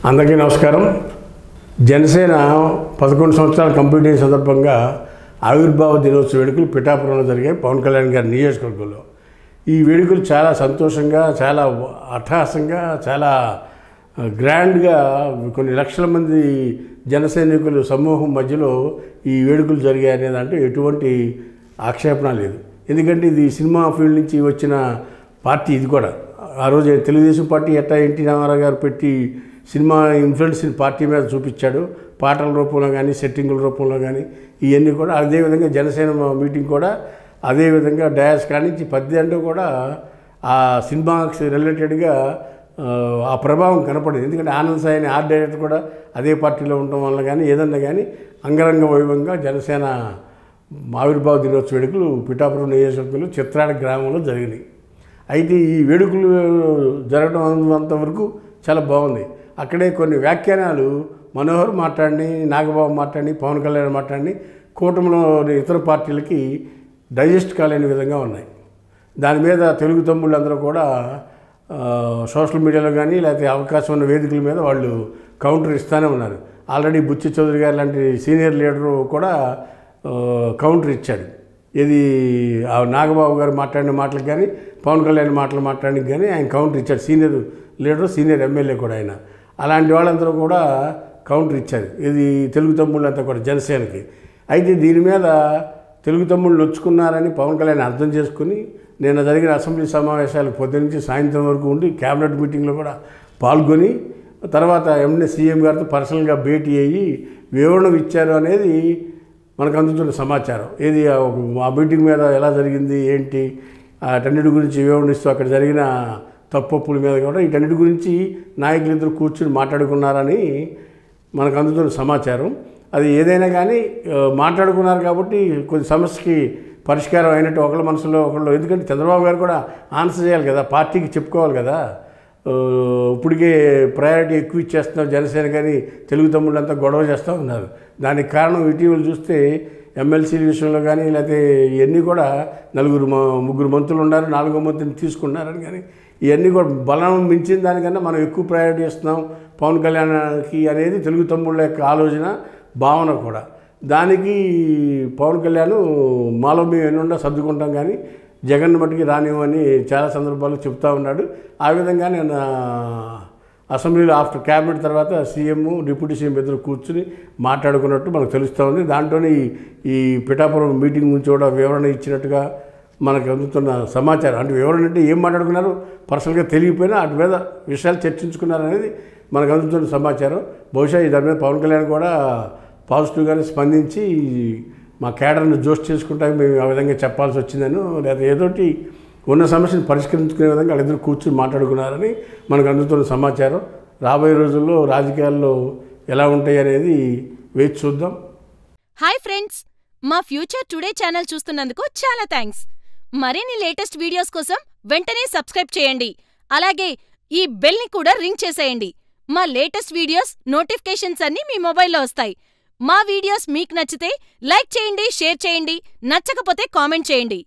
అందరికీ నమస్కారం. జనసేన 11 సంవత్సరాలు కంప్లీట్ అయిన సందర్భంగా ఆవిర్భావ దినోత్సవ వేడుకలు పిఠాపురంలో జరిగాయి. పవన్ కళ్యాణ్ గారి నియోజకవర్గంలో ఈ వేడుకలు చాలా సంతోషంగా, చాలా అట్టహాసంగా, చాలా గ్రాండ్గా కొన్ని లక్షల మంది జనసైనికులు సమూహం మధ్యలో ఈ వేడుకలు జరిగాయి అనే దాంట్లో ఎటువంటి ఆక్షేపణ లేదు. ఎందుకంటే ఇది సినిమా ఫీల్డ్ నుంచి వచ్చిన పార్టీ. ఇది కూడా ఆ రోజు తెలుగుదేశం పార్టీ ఎట్టా ఎన్టీ రామారావు గారు పెట్టి సినిమా ఇన్ఫ్లుయెన్స్ పార్టీ మీద చూపించాడు. పాటల రూపంలో కానీ, సెట్టింగుల రూపంలో కానీ ఇవన్నీ కూడా అదేవిధంగా జనసేన మీటింగ్ కూడా అదేవిధంగా డయాస్ కానించి పద్యంలో కూడా ఆ సినిమాకి రిలేటెడ్గా ఆ ప్రభావం కనపడింది. ఎందుకంటే ఆనంద్ సాయి ఆర్ట్ డైరెక్టర్ కూడా అదే పార్టీలో ఉండటం వల్ల కానీ ఏదన్నా కానీ అంగరంగ వైభవంగా జనసేన ఆవిర్భావ దినోత్సవ వేడుకలు పిఠాపురం నియోజకవర్గంలో చిత్రాడ గ్రామంలో జరిగినాయి. అయితే ఈ వేడుకలు జరగడం అంతవరకు చాలా బాగుంది. అక్కడే కొన్ని వ్యాఖ్యానాలు మనోహర్ మాట్లాడి, నాగబాబు మాట్లాడి, పవన్ కళ్యాణ్ మాట్లాడి కూటమిలోని ఇతర పార్టీలకి డైజెస్ట్ కాలేని విధంగా ఉన్నాయి. దాని మీద తెలుగు తమ్ముళ్ళందరూ కూడా సోషల్ మీడియాలో కానీ లేకపోతే అవకాశం ఉన్న వేదికల మీద వాళ్ళు కౌంటర్ ఇస్తూనే ఉన్నారు. ఆల్రెడీ బుచ్చి చౌదరి గారు లాంటి సీనియర్ లీడరు కూడా కౌంటర్ ఇచ్చాడు. ఇది నాగబాబు గారు మాట్లాడిన మాటలకు కానీ, పవన్ కళ్యాణ్ మాటలు మాట్లాడడానికి కానీ ఆయన కౌంటర్ ఇచ్చాడు. సీనియర్ లీడరు, సీనియర్ ఎమ్మెల్యే కూడా ఆయన. అలాంటి వాళ్ళందరూ కూడా కౌంటర్ ఇచ్చారు. ఇది తెలుగు తమ్ముళ్ళంతా కూడా జనసేనకి. అయితే దీని మీద తెలుగు తమ్ముళ్ళు నొచ్చుకున్నారని పవన్ కళ్యాణ్ అర్థం చేసుకుని నిన్న జరిగిన అసెంబ్లీ సమావేశాలకు పొద్దు నుంచి సాయంత్రం వరకు ఉండి క్యాబినెట్ మీటింగ్లో కూడా పాల్గొని తర్వాత సీఎం గారితో పర్సనల్గా భేటీ అయ్యి వివరణ ఇచ్చారు అనేది మనకు అందుతున్న సమాచారం. ఏది ఆ మీటింగ్ మీద ఎలా జరిగింది ఏంటి వాటన్నిటి గురించి వివరణ ఇస్తూ అక్కడ జరిగిన తప్పుల మీద కూడా వీటన్నిటి గురించి నాయకులిద్దరు కూర్చుని మాట్లాడుకున్నారని మనకు అందుతున్న సమాచారం. అది ఏదైనా కానీ మాట్లాడుకున్నారు కాబట్టి కొద్ది సమస్యకి పరిష్కారం అయినట్టు ఒకళ్ళ మనసులో ఒకళ్ళు. ఎందుకంటే చంద్రబాబు గారు కూడా ఆన్సర్ చేయాలి కదా, పార్టీకి చెప్పుకోవాలి కదా. ఇప్పటికే ప్రయారిటీ ఎక్కువ ఇచ్చేస్తున్నారు జనసేన, కానీ తెలుగు తమ్ముళ్ళంతా గొడవ చేస్తూ ఉన్నారు. దానికి కారణం ఇటీవల చూస్తే ఎమ్మెల్సీల విషయంలో కానీ లేకపోతే ఇవన్నీ కూడా ముగ్గురు మంత్రులు ఉన్నారు, 4వ మంత్రిని తీసుకున్నారని కానీ ఇవన్నీ కూడా బలం మించిన దానికన్నా మనం ఎక్కువ ప్రయారిటీ ఇస్తున్నాం పవన్ కళ్యాణ్కి అనేది తెలుగు తమ్ముళ్ళ యొక్క ఆలోచన, భావన కూడా. దానికి పవన్ కళ్యాణ్ మాలో మేము ఎన్నుండా సర్దుకుంటాం కానీ జగన్ మట్టికి రానివ్వని చాలా సందర్భాల్లో చెప్తూ ఉన్నాడు. ఆ విధంగా నేను అసెంబ్లీలో ఆఫ్టర్ క్యాబినెట్ తర్వాత సీఎం, డిప్యూటీ సీఎం ఇద్దరు కూర్చుని మాట్లాడుకున్నట్టు మనకు తెలుస్తూ ఉంది. దాంట్లోనే ఈ పిఠాపురం మీటింగ్ గురించి కూడా వివరణ ఇచ్చినట్టుగా మనకు అందుతున్న సమాచారం. అంటే వివరణ అంటే ఏం మాట్లాడుకున్నారు పర్సనల్గా తెలియకపోయినా వాటి మీద విషయాలు చర్చించుకున్నారనేది మనకు అందుతున్న సమాచారం. బహుశా దాని మీద పవన్ కళ్యాణ్ కూడా పాజిటివ్గానే స్పందించి మా కేడర్ను జోష్ చేసుకుంటాక మేము ఆ విధంగా చెప్పాల్సి వచ్చిందను, లేదా ఏదోటి ఉన్న సమస్యను పరిష్కరించుకునే విధంగా వాళ్ళిద్దరు కూర్చుని మాట్లాడుకున్నారని మనకు అందుతున్న సమాచారం. రాబోయే రోజుల్లో రాజకీయాల్లో ఎలా ఉంటాయి అనేది వేచి చూద్దాం. హాయ్ ఫ్రెండ్స్, మా ఫ్యూచర్ టుడే ఛానల్ చూస్తున్నందుకు చాలా థ్యాంక్స్. మరిన్ని లేటెస్ట్ వీడియోస్ కోసం వెంటనే సబ్స్క్రైబ్ చేయండి. అలాగే ఈ బెల్ని కూడా రింగ్ చేసేయండి. మా లేటెస్ట్ వీడియోస్ నోటిఫికేషన్స్ అన్నీ మీ మొబైల్లో వస్తాయి. మా వీడియోస్ మీకు నచ్చితే లైక్ చేయండి, షేర్ చేయండి, నచ్చకపోతే కామెంట్ చేయండి.